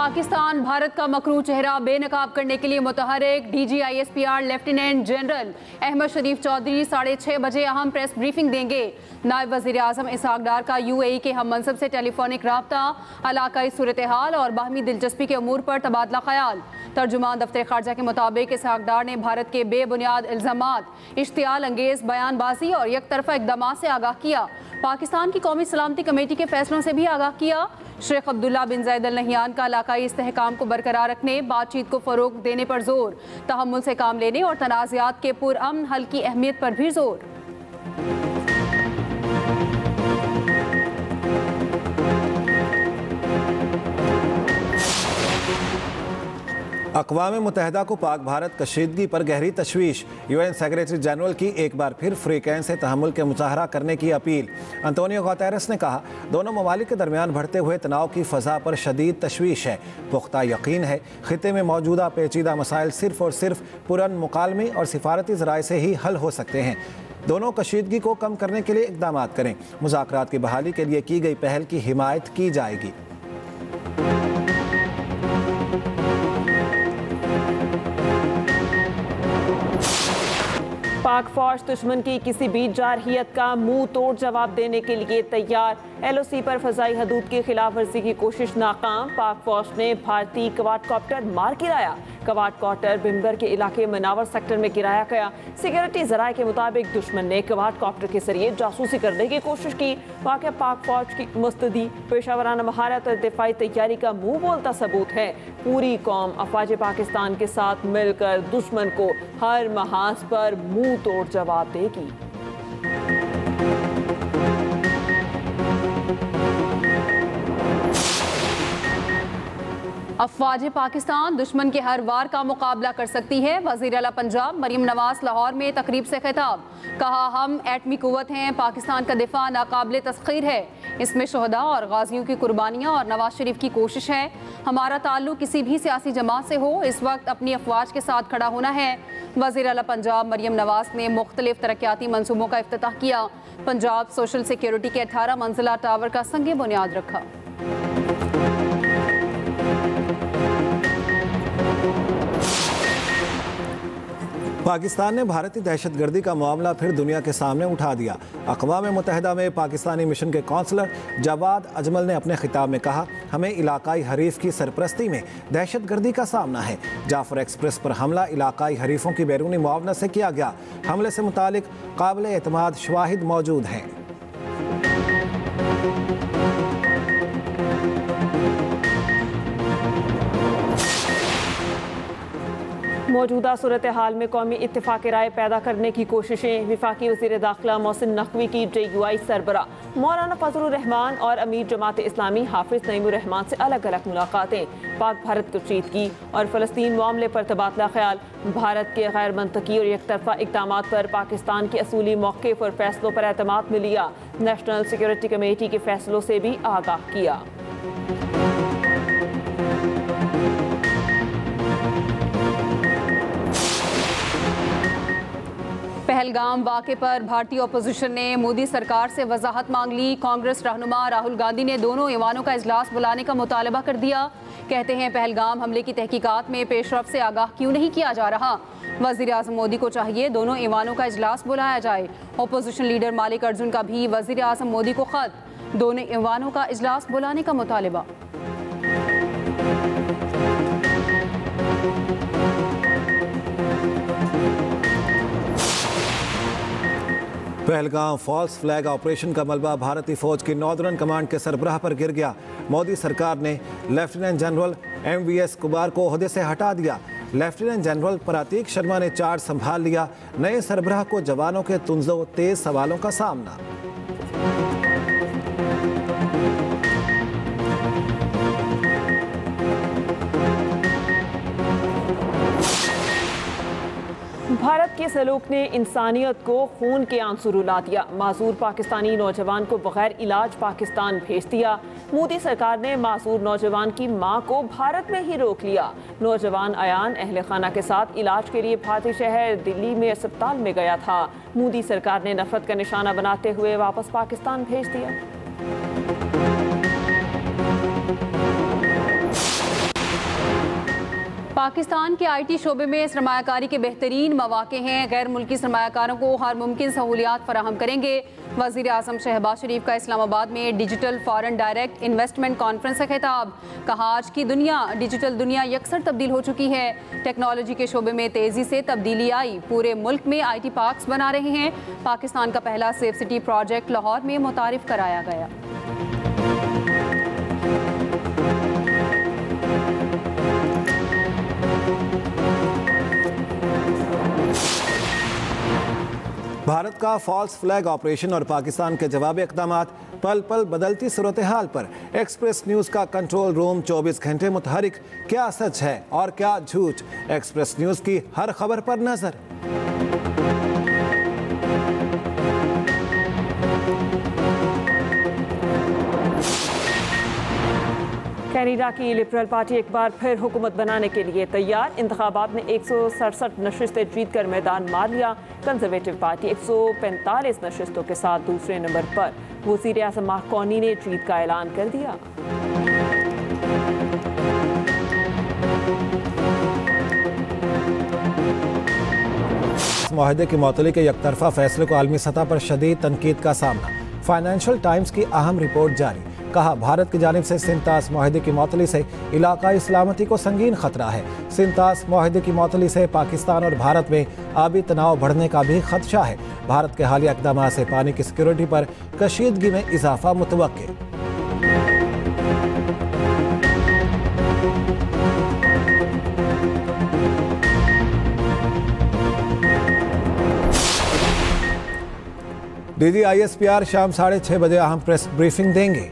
पाकिस्तान भारत का मकरू चेहरा बेनकाब करने के लिए मुतहरिक DGISPR लेफ्टिनेंट जनरल अहमद शरीफ चौधरी 6:30 बजे अहम प्रेस ब्रीफिंग देंगे। नायब वज़ीर आज़म इसहाक डार का UAE के हम मनसब से टेलीफोनिक रब्ता, इलाकाई सूरत हाल और बाहमी दिलचस्पी के अमूर पर तबादला ख्याल। तर्जुमान दफ्तर खारजा के मुताबिक इसहाक डार ने भारत के बेबुनियाद इल्ज़ामात, इश्तियाल अंगेज़ बयानबाजी और एक तरफा इक़दामात से आगाह किया। पाकिस्तान की कौमी सलामती कमेटी के फैसलों से भी आगाह किया। शेख अब्दुल्ला बिन ज़ायद अल नहयान का इलाकाई इस्तेहकाम को बरकरार रखने, बातचीत को फ़रोग़ देने पर जोर, तहम्मुल से काम लेने और तनाज़ात के पुरअमन हल की अहमियत पर भी जोर। अक़वाम मुत्तहिदा को पाक भारत कशीदगी पर गहरी तशवीश। UN सेक्रेटरी जनरल की एक बार फिर फ्रीकैन से तहम्मुल के मुजाहरा करने की अपील। अंतोनियो गुतेरेस ने कहा, दोनों ममालिक के दरमियान बढ़ते हुए तनाव की फ़ज़ा पर शदीद तशवीश है। पुख्ता यकीन है ख़ित्ते में मौजूदा पेचीदा मसाइल सिर्फ़ और सिर्फ पुरअमन मुकालमे और सिफारती ज़राए से ही हल हो सकते हैं। दोनों कशीदगी को कम करने के लिए इक़दाम करें। मुज़ाकरात की बहाली के लिए की गई पहल की हिमायत की जाएगी। पाक फौज दुश्मन की किसी भी जारहियत का मुंह तोड़ जवाब देने के लिए तैयार। LOC पर फ़ज़ाई हदूद की खिलाफ वर्जी की कोशिश नाकाम। पाक फौज ने भारतीय क्वाडकॉप्टर मार गिराया। क्वाडकॉप्टर बिम्बर के इलाके मनावर सेक्टर में गिराया गया। सिक्योरिटी ज़राए के मुताबिक दुश्मन ने क्वाडकॉप्टर के जरिए जासूसी करने की कोशिश की। वाक़या पाक फौज की मुस्तदी पेशावराना महारत और दिफाई तैयारी का मुंह बोलता सबूत है। पूरी कौम अफवाज पाकिस्तान के साथ मिलकर दुश्मन को हर महाज पर मुंह तोड़ जवाब देगी। अफवाज पाकिस्तान दुश्मन के हर वार का मुकाबला कर सकती है। वज़ीर आला पंजाब मरियम नवाज लाहौर में तकरीब से खिताब, कहा, हम एटमी कुव्वत हैं, पाकिस्तान का दिफा नाकाबिल तस्खीर है, इसमें शहदा और गाजियों की कुर्बानियाँ और नवाज शरीफ की कोशिश है। हमारा ताल्लुक किसी भी सियासी जमात से हो, इस वक्त अपनी अफवाज के साथ खड़ा होना है। वज़ीर आला पंजाब मरियम नवाज ने मुख्तलिफ तरक्याती मनसूबों का इफ्तिताह किया। पंजाब सोशल सिक्योरिटी के 18 मंजिला टावर का संगे बुनियाद रखा। पाकिस्तान ने भारतीय दहशतगर्दी का मामला फिर दुनिया के सामने उठा दिया। अक़वाम मुत्तहिदा में पाकिस्तानी मिशन के कौंसलर जवाद अजमल ने अपने खिताब में कहा, हमें इलाकाई हरीफ की सरपरस्ती में दहशतगर्दी का सामना है। जाफर एक्सप्रेस पर हमला इलाकाई हरीफों की बैरूनी मुआवनत से किया गया। हमले से मुतालिक काबिल एतमाद शवाहिद मौजूद हैं। मौजूदा सूरत हाल में कौमी इत्तेफाक राय पैदा करने की कोशिशें। वफाकी वज़ीर दाखिला मोहसिन नकवी की JUI सरबरा मौलाना फजलुर रहमान और अमीर जमात इस्लामी हाफिज नईमुर रहमान से अलग अलग मुलाकातें। पाक भारत कशीदगी और फ़लस्तीन मामले पर तबादला ख्याल। भारत के गैर मंतकी और एक तरफा इक़दामात पर पाकिस्तान के असूली मौक़िफ़ और फैसलों पर एतमाद में लिया। नेशनल सिक्योरिटी कमेटी के फैसलों से भी आगाह किया। पहलगाम वाक़े पर भारतीय अपोजिशन ने मोदी सरकार से वजाहत मांग ली। कांग्रेस रहनुमा राहुल गांधी ने दोनों ईवानों का इजलास बुलाने का मुतालबा कर दिया। कहते हैं, पहलगाम हमले की तहकीकात में पेशरफ से आगाह क्यों नहीं किया जा रहा। वज़ीर आज़म मोदी को चाहिए दोनों ईवानों का इजलास बुलाया जाए। अपोजिशन लीडर मालिक अर्जुन का भी वज़ीर आज़म मोदी को ख़त, दोनों ईवानों का इजलास बुलाने का मुतालबा। पहलगाम फॉल्स फ्लैग ऑपरेशन का मलबा भारतीय फौज की नॉर्दर्न कमांड के सरबराह पर गिर गया। मोदी सरकार ने लेफ्टिनेंट जनरल MVS कुमार को ओहदे से हटा दिया। लेफ्टिनेंट जनरल प्रतीक शर्मा ने चार्ज संभाल लिया। नए सरबराह को जवानों के तुंजो तेज सवालों का सामना। भारत के सलूक ने इंसानियत को खून के आंसू रुला दिया। माजूर पाकिस्तानी नौजवान को बगैर इलाज पाकिस्तान भेज दिया। मोदी सरकार ने माजूर नौजवान की मां को भारत में ही रोक लिया। नौजवान अयान अहले खाना के साथ इलाज के लिए भारतीय शहर दिल्ली में अस्पताल में गया था। मोदी सरकार ने नफरत का निशाना बनाते हुए वापस पाकिस्तान भेज दिया। पाकिस्तान के IT शोबे में सरमायाकारी के बेहतरीन मौके हैं। गैर मुल्की सरमायाकारों को हर मुमकिन सहूलियात फराहम करेंगे। वज़ीर आज़म शहबाज शरीफ का इस्लामाबाद में digital foreign direct investment conference से खिताब। कहा, आज की दुनिया डिजिटल दुनिया यकसर तब्दील हो चुकी है। टेक्नोलॉजी के शोबे में तेज़ी से तब्दीली आई। पूरे मुल्क में IT पार्क्स बना रहे हैं। पाकिस्तान का पहला सेफ सिटी प्रोजेक्ट लाहौर में मुतारिफ कराया गया। भारत का फॉल्स फ्लैग ऑपरेशन और पाकिस्तान के जवाबी इक़दामात, पल पल बदलती सूरत हाल पर एक्सप्रेस न्यूज़ का कंट्रोल रूम 24 घंटे मुतहरिक। क्या सच है और क्या झूठ, एक्सप्रेस न्यूज़ की हर खबर पर नजर। कैनेडा की लिबरल पार्टी एक बार फिर हुकूमत बनाने के लिए तैयार। इंतखाबात में 167 नशिस्तें जीत कर मैदान मार लिया। कंजर्वेटिव पार्टी 145 नशिस्तों के साथ दूसरे नंबर पर। वज़ीर आज़म माकॉनी ने जीत का ऐलान कर दिया। मुआहदे की मअतली के यकतरफा फैसले को आलमी सतह पर शदीद तनकीद का सामना। फाइनेंशियल टाइम्स की अहम रिपोर्ट जारी। कहा, भारत की जानिब से सिंतास मुआहदे की मअतली से इलाकाई सलामती को संगीन खतरा है। सिंतास मुआहदे की मअतली से पाकिस्तान और भारत में आबी तनाव बढ़ने का भी खदशा है। भारत के हालिया इक़दाम से पानी की सिक्योरिटी पर कशीदगी में इजाफा मुतवक्के। DGISPR शाम 6:30 बजे अहम प्रेस ब्रीफिंग देंगे।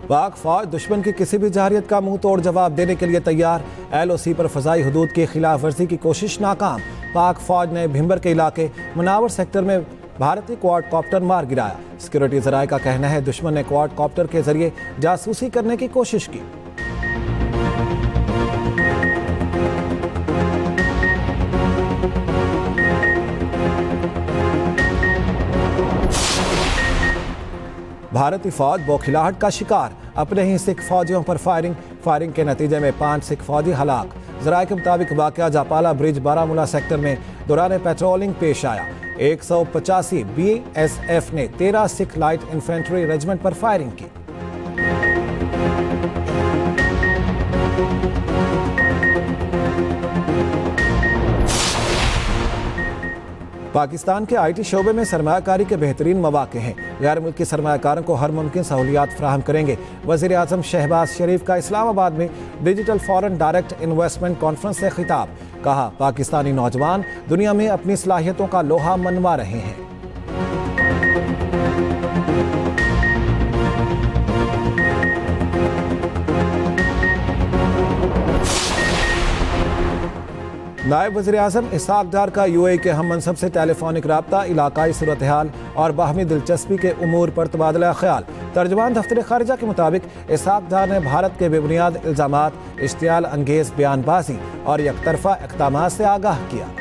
पाक फौज दुश्मन की किसी भी जारियत का मुंह तोड़ जवाब देने के लिए तैयार। LOC पर फ़ज़ाई हदूद की खिलाफ वर्जी की कोशिश नाकाम। पाक फौज ने भिम्बर के इलाके मुनावर सेक्टर में भारतीय क्वाडकॉप्टर मार गिराया। सिक्योरिटी ज़राए का कहना है दुश्मन ने क्वाडकॉप्टर के जरिए जासूसी करने की कोशिश की। भारतीय फौज बौखिलाहट का शिकार। अपने ही सिख फौजियों पर फायरिंग के नतीजे में 5 सिख फौजी हलाक। ज़राए के मुताबिक वाक़या जापाला ब्रिज बारामूला सेक्टर में दौरान पेट्रोलिंग पेश आया। 185 BSF ने 13 सिख लाइट इन्फेंट्री रेजिमेंट पर फायरिंग की। पाकिस्तान के IT शोबे में सरमायाकारी के बेहतरीन मौके हैं। गैर मुल्की सरमायाकारों को हर मुमकिन सहूलियात फराहम करेंगे। वज़ीर आज़म शहबाज शरीफ का इस्लामाबाद में digital foreign direct investment conference से खिताब। कहा, पाकिस्तानी नौजवान दुनिया में अपनी सलाहियतों का लोहा मनवा रहे हैं। नायब वज़ीर आज़म इसहाक डार का UAE के हम मनसब से टेलीफोनिक राब्ता, इलाकाई सूरत हाल और बाहमी दिलचस्पी के उमूर पर तबादला ख्याल। तर्जुमान दफ्तर खारिजा के मुताबिक इसहाक डार ने भारत के बेबुनियाद इल्ज़ामात, इश्तियाल अंगेज बयानबाजी और यकतरफा इक़दामात से आगाह किया।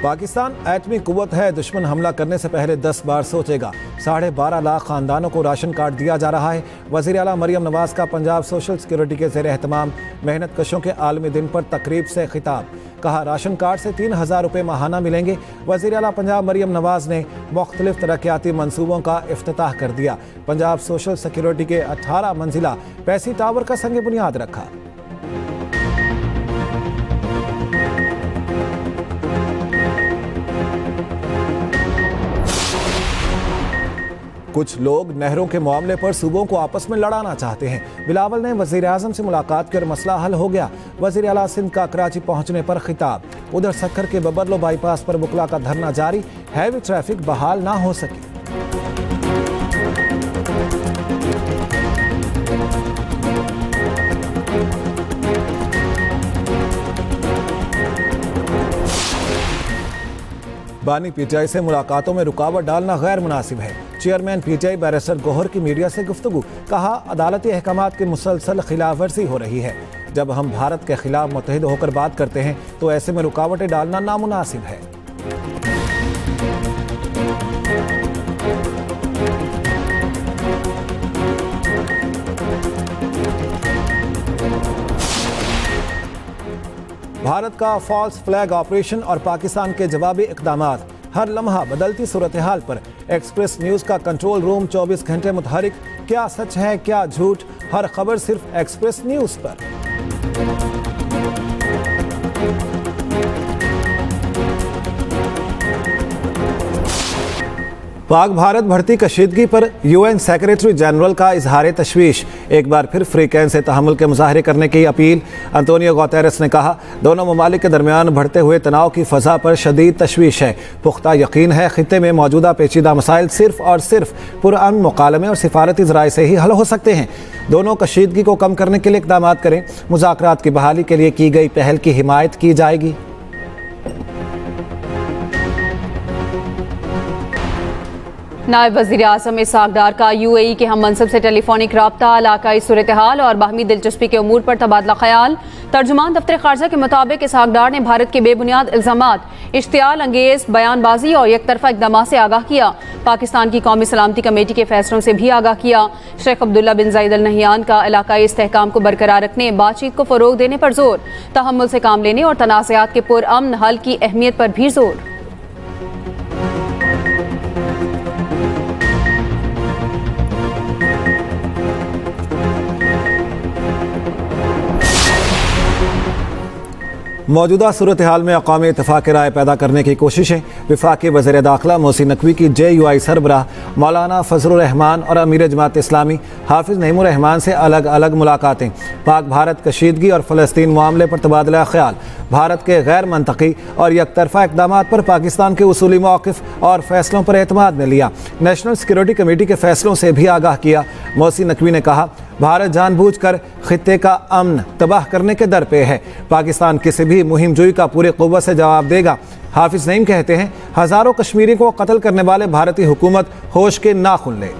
पाकिस्तान एटमी कुव्वत है, दुश्मन हमला करने से पहले 10 बार सोचेगा। 12.5 लाख खानदानों को राशन कार्ड दिया जा रहा है। वज़ीर आला मरियम नवाज का पंजाब सोशल सिक्योरिटी के ज़ेर एहतमाम मेहनत कशों के आलमी दिन पर तकरीब से खिताब। कहा, राशन कार्ड से 3000 रुपये माहाना मिलेंगे। वज़ीर आला पंजाब मरियम नवाज ने मुख्तलिफ तरक्याती मनसूबों का इफ्तिताह कर दिया। पंजाब सोशल सिक्योरिटी के 18 मंजिला पैसी टावर का संग बुनियाद रखा। कुछ लोग नहरों के मामले पर सूबों को आपस में लड़ाना चाहते हैं। बिलावल ने वज़ीर आज़म से मुलाकात कर मसला हल हो गया। वज़ीर आला सिंध का कराची पहुंचने पर खिताब। उधर सक्खर के बबरलो बाईपास पर बुकला का धरना जारी। हैवी ट्रैफिक बहाल ना हो सकी। बानी PTI से मुलाकातों में रुकावट डालना गैर मुनासिब है। चेयरमैन PTI बैरिस्टर गौहर की मीडिया से गुफ्तगू। कहा, अदालती अहकामात की मुसलसल खिलाफ वर्जी हो रही है। जब हम भारत के खिलाफ मुत्तहिद होकर बात करते हैं तो ऐसे में रुकावटें डालना नामुनासिब है। भारत का फॉल्स फ्लैग ऑपरेशन और पाकिस्तान के जवाबी इक़दामात, हर लम्हा बदलती सूरत हाल पर एक्सप्रेस न्यूज़ का कंट्रोल रूम 24 घंटे मुतहरिक। क्या सच है क्या झूठ, हर खबर सिर्फ एक्सप्रेस न्यूज़ पर। पाक भारत बढ़ती कशीदगी पर यूएन सेक्रेटरी जनरल का इजहार तशवीश, एक बार फिर फ्रीकैन से तहम्मुल के मुजाहरे करने की अपील। अंतोनियो गुतेरेस ने कहा, दोनों ममालिक के दरमियान बढ़ते हुए तनाव की फ़ज़ा पर शदीद तशवीश है। पुख्ता यकीन है खित्ते में मौजूदा पेचीदा मसाइल सिर्फ और सिर्फ पुरअमन मुकालमे और सिफारती ज़राए से ही हल हो सकते हैं। दोनों कशीदगी को कम करने के लिए इक़दामात करें। मुज़ाकरात की बहाली के लिए की गई पहल की हिमायत की जाएगी। नायब वज़ीर आज़म इसहाक़ डार का UAE के हम मनसब से टेलीफोनिक रब्ता, इलाकाई सूरत हाल और बाहमी दिलचस्पी के उमूर पर तबादला ख्याल। तर्जुमान दफ्तर ख़ारजा के मुताबिक इसहाक़ डार ने भारत के बेबुनियाद इल्ज़ामात, इश्तियाल अंगेज़ बयानबाजी और एक तरफ़ा इक़दामात से आगाह किया। पाकिस्तान की कौमी सलामती कमेटी के फैसलों से भी आगाह किया। शेख अब्दुल्ला बिन ज़ायद अल नहयान का इलाकाई इस्तेहकाम को बरकरार रखने, बातचीत को फ़रोग़ देने पर जोर, तहम्मुल से काम लेने और तनाज़ात के पुरअमन हल की अहमियत पर भी जोर। मौजूदा सूरत हाल में अक़वामी इत्तफ़ाक़ राय पैदा करने की कोशिशें। वफ़ाक़ी वज़ीर दाखिला मोहसिन नकवी की JUI सरबराह मौलाना फजलुर रहमान और अमीर जमात इस्लामी हाफिज़ नईमुर रहमान से अलग अलग मुलाकातें। पाक भारत कशीदगी और फ़लस्तीन मामले पर तबादला ख्याल। भारत के गैर मंतकी और यकतरफ़ा इक़दामात पर पाकिस्तान के उसूली मौक़िफ़ और फ़ैसलों पर एतमाद ने लिया। नेशनल सिक्योरिटी कमेटी के फ़ैसलों से भी आगाह किया। मोहसिन नकवी ने कहा, भारत जानबूझकर खित्ते का अमन तबाह करने के दर पे है। पाकिस्तान किसी भी मुहिम जोई का पूरी क़ुव्वत से जवाब देगा। हाफिज़ नईम कहते हैं, हज़ारों कश्मीरी को कत्ल करने वाले भारतीय हुकूमत होश के नाखून ले।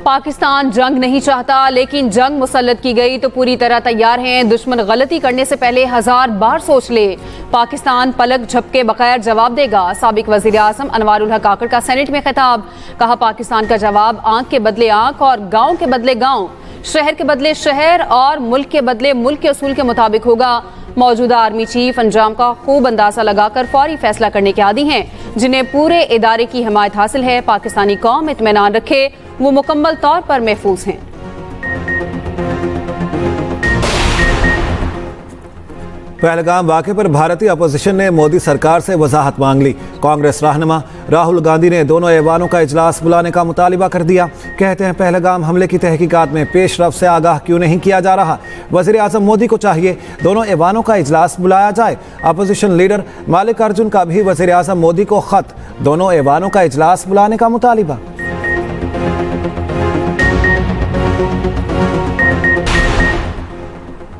पाकिस्तान जंग नहीं चाहता, लेकिन जंग मुसल्लत की गई तो पूरी तरह तैयार हैं। दुश्मन गलती करने से पहले 1000 बार सोच ले। पाकिस्तान पलक झपके बगैर जवाब देगा। साबिक वज़ीर आज़म अनवारुल हक काकड़ का सेनेट में खिताब, कहा पाकिस्तान का जवाब आंख के बदले आंख और गांव के बदले गांव, शहर के बदले शहर और मुल्क के बदले मुल्क के उसूल के मुताबिक होगा। मौजूदा आर्मी चीफ अंजाम का खूब अंदाजा लगाकर फौरी फैसला करने के आदी हैं, जिन्हें पूरे इदारे की हिमायत हासिल है। पाकिस्तानी कौम इत्मीनान रखे, वो मुकम्मल तौर पर महफूज हैं। पहलगाम वाक़े पर भारतीय अपोजिशन ने मोदी सरकार से वजाहत मांग ली। कांग्रेस रहनुमा राहुल गांधी ने दोनों ऐवानों का इजलास बुलाने का मुतालिबा कर दिया। कहते हैं, पहलगाम हमले की तहकीकात में पेशरफ से आगाह क्यों नहीं किया जा रहा। वज़ीर आज़म मोदी को चाहिए दोनों ऐवानों का इजलास बुलाया जाए। अपोजिशन लीडर मल्लिकार्जुन का भी वज़ीर आज़म मोदी को ख़त, दोनों ऐवानों का इजलास बुलाने का मुतालिबा।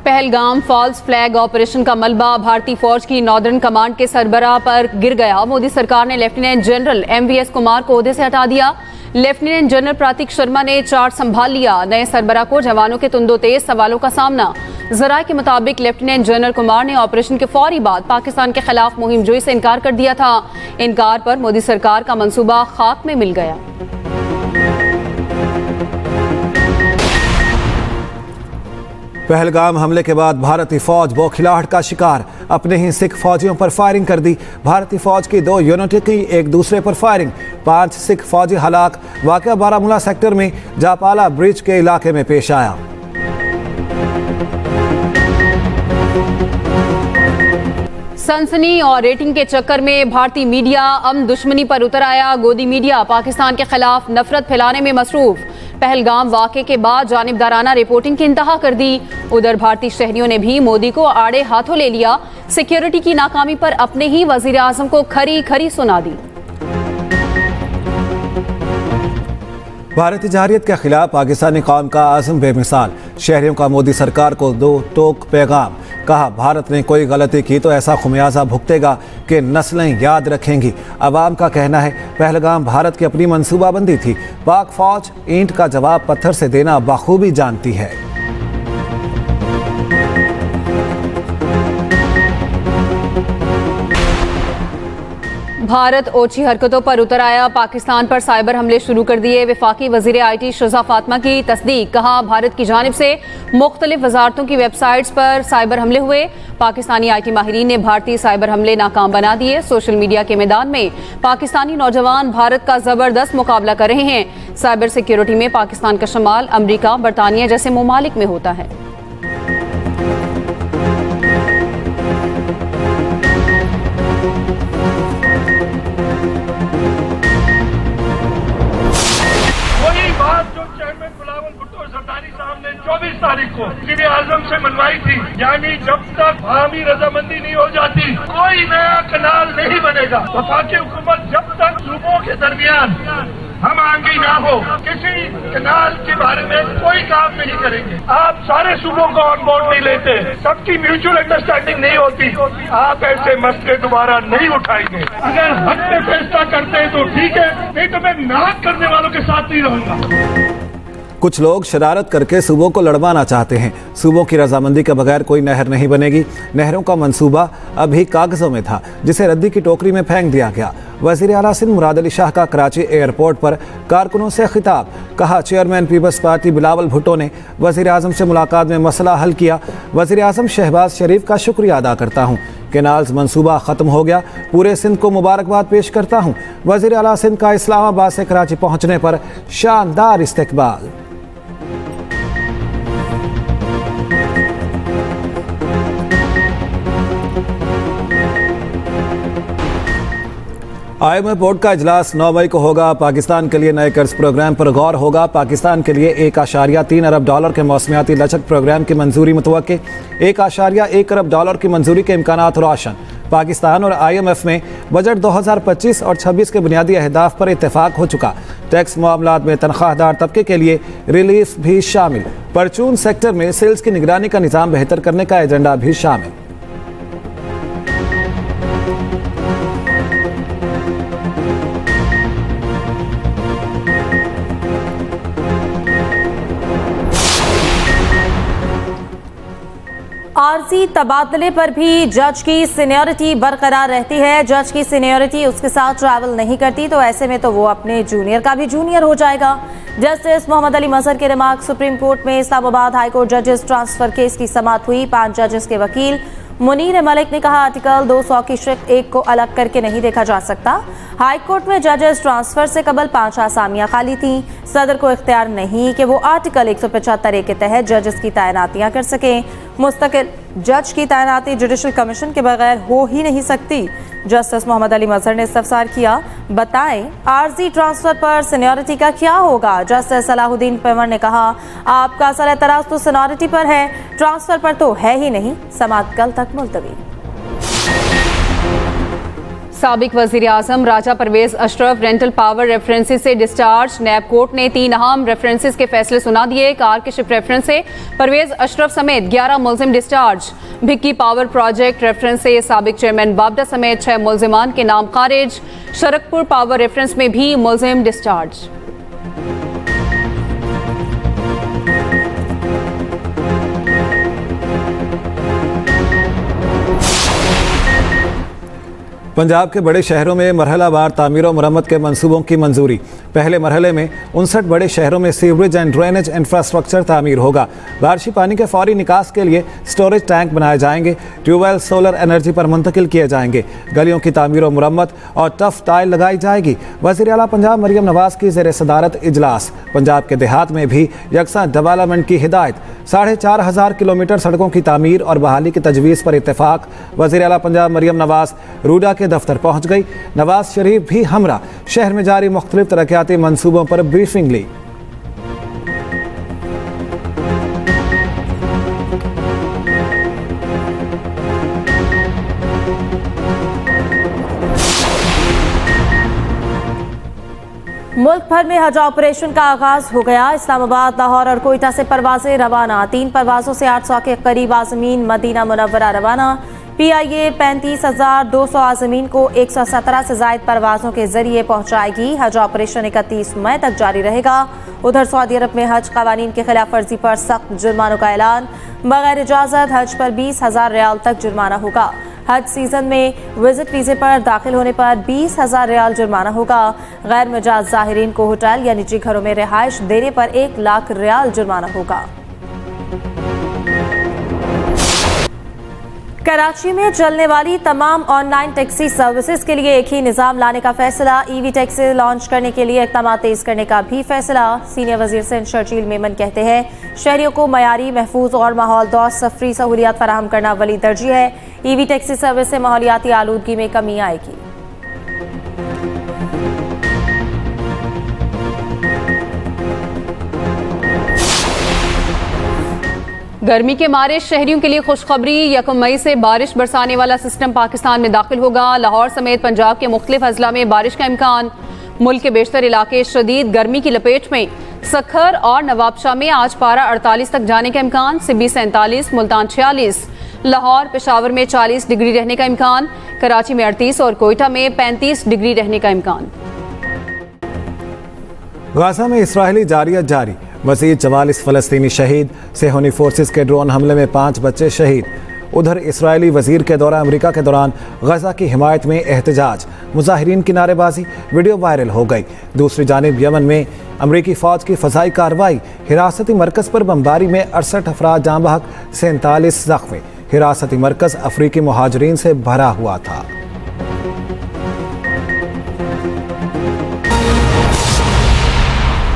पहलगाम फॉल्स फ्लैग ऑपरेशन का मलबा भारतीय फौज की नॉर्दर्न कमांड के सरबराह पर गिर गया। मोदी सरकार ने लेफ्टिनेंट जनरल MVS कुमार को ओहदे से हटा दिया। लेफ्टिनेंट जनरल प्रतीक शर्मा ने चार्ज संभाल लिया। नए सरबराह को जवानों के तुंदो तेज सवालों का सामना। जराये के मुताबिक लेफ्टिनेंट जनरल कुमार ने ऑपरेशन के फौरी बाद पाकिस्तान के खिलाफ मुहिम जोई से इनकार कर दिया था। इनकार पर मोदी सरकार का मंसूबा खाक में मिल गया। पहलगाम हमले के बाद भारतीय फौज बौखिलाहट का शिकार, अपने ही सिख फौजियों पर फायरिंग कर दी। भारतीय फौज की 2 यूनिट की एक दूसरे पर फायरिंग, 5 सिख फौजी हलाक। वाक़या बारामूला सेक्टर में जापाला ब्रिज के इलाके में पेश आया। सनसनी और रेटिंग के चक्कर में भारतीय मीडिया अमन दुश्मनी पर उतर आया। गोदी मीडिया पाकिस्तान के खिलाफ नफरत फैलाने में मसरूफ। पहलगाम वाक़े के बाद जानिबदाराना रिपोर्टिंग की इंतहा कर दी। उधर भारतीय शहरियों ने भी मोदी को आड़े हाथों ले लिया। सिक्योरिटी की नाकामी पर अपने ही वज़ीर आज़म को खरी खरी सुना दी। भारतीय जारियत के खिलाफ पाकिस्तानी कौम का आज़म बेमिसाल। शहरियों का मोदी सरकार को 2 टोक पैगाम। कहा, भारत ने कोई गलती की तो ऐसा खुमियाजा भुगतेगा कि नस्लें याद रखेंगी। अवाम का कहना है पहलगाम भारत की अपनी मंसूबाबंदी थी। पाक फौज ईंट का जवाब पत्थर से देना बखूबी जानती है। भारत ओछी हरकतों पर उतर आया, पाकिस्तान पर साइबर हमले शुरू कर दिए। वफाकी वजीर IT शुजा फातिमा की तस्दीक, कहा भारत की जानिब से मुख्तलिफ वजारतों की वेबसाइट्स पर साइबर हमले हुए। पाकिस्तानी IT माहिरीन ने भारतीय साइबर हमले नाकाम बना दिए। सोशल मीडिया के मैदान में पाकिस्तानी नौजवान भारत का जबरदस्त मुकाबला कर रहे हैं। साइबर सिक्योरिटी में पाकिस्तान का शुमाल अमरीका, बरतानिया जैसे ममालिक में होता है। साहब ने 24 तारीख को वज़ीर आज़म से मनवाई थी, यानी जब तक बाहमी रजामंदी नहीं हो जाती कोई नया कनाल नहीं बनेगा। वफाकी हुकूमत जब तक सूबों के दरमियान हम आंगी ना हो किसी कनाल के बारे में कोई काम नहीं करेंगे। आप सारे सूबों को ऑन बोर्ड नहीं लेते, सबकी म्यूचुअल अंडरस्टैंडिंग नहीं होती, आप ऐसे मसले दोबारा नहीं उठाएंगे। अगर हक में फैसला करते हैं तो ठीक है, नहीं तो मैं नाक करने वालों के साथ नहीं रहूंगा। कुछ लोग शरारत करके सूबों को लड़वाना चाहते हैं। सूबों की रजामंदी के बगैर कोई नहर नहीं बनेगी। नहरों का मंसूबा अभी कागजों में था, जिसे रद्दी की टोकरी में फेंक दिया गया। वज़ीर आला सिंध मुराद अली शाह का कराची एयरपोर्ट पर कारकुनों से खिताब, कहा चेयरमैन पीपल्स पार्टी बिलावल भुट्टो ने वज़ीर आज़म से मुलाकात में मसला हल किया। वज़ीर आज़म शहबाज शरीफ का शुक्रिया अदा करता हूँ। केनाल्स मंसूबा ख़त्म हो गया, पूरे सिंध को मुबारकबाद पेश करता हूँ। वज़ीर आला सिंध का इस्लामाबाद से कराची पहुँचने पर शानदार इस्तकबाल। IMF बोर्ड का इजलास 9 मई को होगा। पाकिस्तान के लिए नए कर्ज प्रोग्राम पर गौर होगा। पाकिस्तान के लिए $1.3 अरब के मौसमियाती लचक प्रोग्राम की मंजूरी मुतवक्के। $1.1 अरब की मंजूरी के इम्कानात रोशन। पाकिस्तान और IMF में बजट 2025 और 26 के बुनियादी अहदाफ पर इत्तेफाक हो चुका। टैक्स मामलात में तनख्वाहदार तबके के लिए रिलीफ भी शामिल। परचून सेक्टर में सेल्स की निगरानी का निज़ाम बेहतर करने का एजेंडा भी शामिल। आरजी तबादले पर भी जज की सीनियरिटी बरकरार रहती है। जज की सीनियरिटी उसके साथ ट्रैवल नहीं करती, तो ऐसे में तो वो अपने जूनियर का भी जूनियर हो जाएगा। जस्टिस मोहम्मद अली मजहर के रिमार्क। सुप्रीम कोर्ट में इस्लामाबाद हाई कोर्ट जजेस ट्रांसफर केस की समाअत हुई। 5 जजेस के वकील मुनीर मलिक ने कहा आर्टिकल 200 की शिक 1 को अलग करके नहीं देखा जा सकता। हाई कोर्ट में जजेस ट्रांसफर से कबल 5 आसामियां खाली थीं। सदर को इख्तियार नहीं कि वो आर्टिकल 175 के तहत जजेस की तैनातियां कर सकें। मुस्तकिल जज की तैनाती जुडिशल कमीशन के बगैर हो ही नहीं सकती। जस्टिस मोहम्मद अली मजहर ने इस्तफसार किया, बताएं आरजी ट्रांसफर पर सीनियरिटी का क्या होगा। जस्टिस सलाहुद्दीन पेवर ने कहा, आपका असल एतराज तो सीनियरिटी पर है, ट्रांसफर पर तो है ही नहीं। समाअत कल तक मुलतवी। साबिक वज़ीर आज़म Raja Pervez Ashraf rental power references से डिस्चार्ज। नैब कोर्ट ने 3 अहम रेफरेंसेस के फैसले सुना दिए। कार के शिप रेफरेंस से परवेज अशरफ समेत 11 मुलजिम डिस्चार्ज। भिक्की पावर प्रोजेक्ट रेफरेंस से साबिक चेयरमैन बाबडा समेत 6 मुलजिमान के नाम खारिज। शरकपुर पावर रेफरेंस में भी मुलजिम डिस्चार्ज। पंजाब के बड़े शहरों में मरहलावार तामीर और मरम्मत के मंसूबों की मंजूरी। पहले मरहले में 59 बड़े शहरों में सीवरेज एंड ड्रेनेज इंफ्रास्ट्रक्चर तामीर होगा। बारिशी पानी के फौरी निकास के लिए स्टोरेज टैंक बनाए जाएंगे। ट्यूबवेल सोलर एनर्जी पर मुंतकिल किए जाएंगे। गलियों की तामीर और मुरम्मत और टफ टाइल लगाई जाएगी। वज़ीर आला पंजाब मरियम नवाज की ज़ेर सदारत इजलास। पंजाब के देहात में भी यकसा डेवलपमेंट की हिदायत। 4,500 किलोमीटर सड़कों की तामीर और बहाली की तजवीज़ पर इत्तेफाक। वज़ीर आला पंजाब मरियम नवाज रूडा के दफ्तर पहुंच गई। नवाज शरीफ भी हमरा शहर में जारी मुख्तलिफ तरक्याती मंसूबों पर ब्रीफिंग ली। मुल्क भर में हज ऑपरेशन का आगाज हो गया। इस्लामाबाद, लाहौर और कोयटा से परवाजें रवाना। 3 परवाजों से 800 के करीब आज़मीन मदीना मुनव्वरा रवाना। PIA 35,200 आज़मीन को 117 से ज़ायद परवाजों के जरिए पहुंचाएगी। हज ऑपरेशन 31 मई तक जारी रहेगा। उधर सऊदी अरब में हज कवानीन की खिलाफ वर्जी पर सख्त जुर्मानों का ऐलान। बगैर इजाज़त हज पर 20,000 रियाल तक जुर्माना होगा। हज सीजन में विजिट वीजे पर दाखिल होने पर 20,000 रियाल जुर्माना होगा। गैर मिजाज ज़ाहिरीन को होटल या निजी घरों में रिहाइश देने पर 1 लाख रियाल जुर्माना होगा। कराची में चलने वाली तमाम ऑनलाइन टैक्सी सर्विसेज के लिए एक ही निज़ाम लाने का फैसला। EV टैक्सी लॉन्च करने के लिए इक़दाम तेज करने का भी फैसला। सीनियर वजीर सिंध शर्जील मेमन कहते हैं शहरियों को मयारी, महफूज और माहौल दोस्त सफरी सहूलियात फराहम करना वली तरजीह है। EV टैक्सी सर्विस से माहौलियाती आलूदगी में कमी आएगी। गर्मी के मारे शहरियों के लिए खुशखबरी। 1 मई से बारिश बरसाने वाला सिस्टम पाकिस्तान में दाखिल होगा। लाहौर समेत पंजाब के मुख्तलिफ अजला में बारिश का इम्कान। मुल्क के बेशतर इलाके शदीद गर्मी की लपेट में। सखर और नवाबशाह में आज पारा 48 तक जाने का इम्कान। सिब्बी 47, मुल्तान 46, लाहौर पेशावर में 40 डिग्री रहने का इम्कान। कराची में 38 और कोयटा में 35 डिग्री रहने का इम्कान। गाजा में इस्राएली जारियत जारी। मज़ीद 44 फ़लस्तीनी शहीद। सेहोनी फोर्सेस के ड्रोन हमले में 5 बच्चे शहीद। उधर इस्राएली वजीर के दौरा अमेरिका के दौरान गजा की हिमायत में एहतजाज। मुजाहिरीन की नारेबाजी, वीडियो वायरल हो गई। दूसरी जानिब यमन में अमरीकी फ़ौज की फ़ज़ाई कार्रवाई। हिरासती मरकज़ पर बमबारी में 68 अफराद जाँ बहक, 47 ज़ख्मी। हिरासती मरकज़ अफ्रीकी मुहाजिरीन से भरा हुआ था।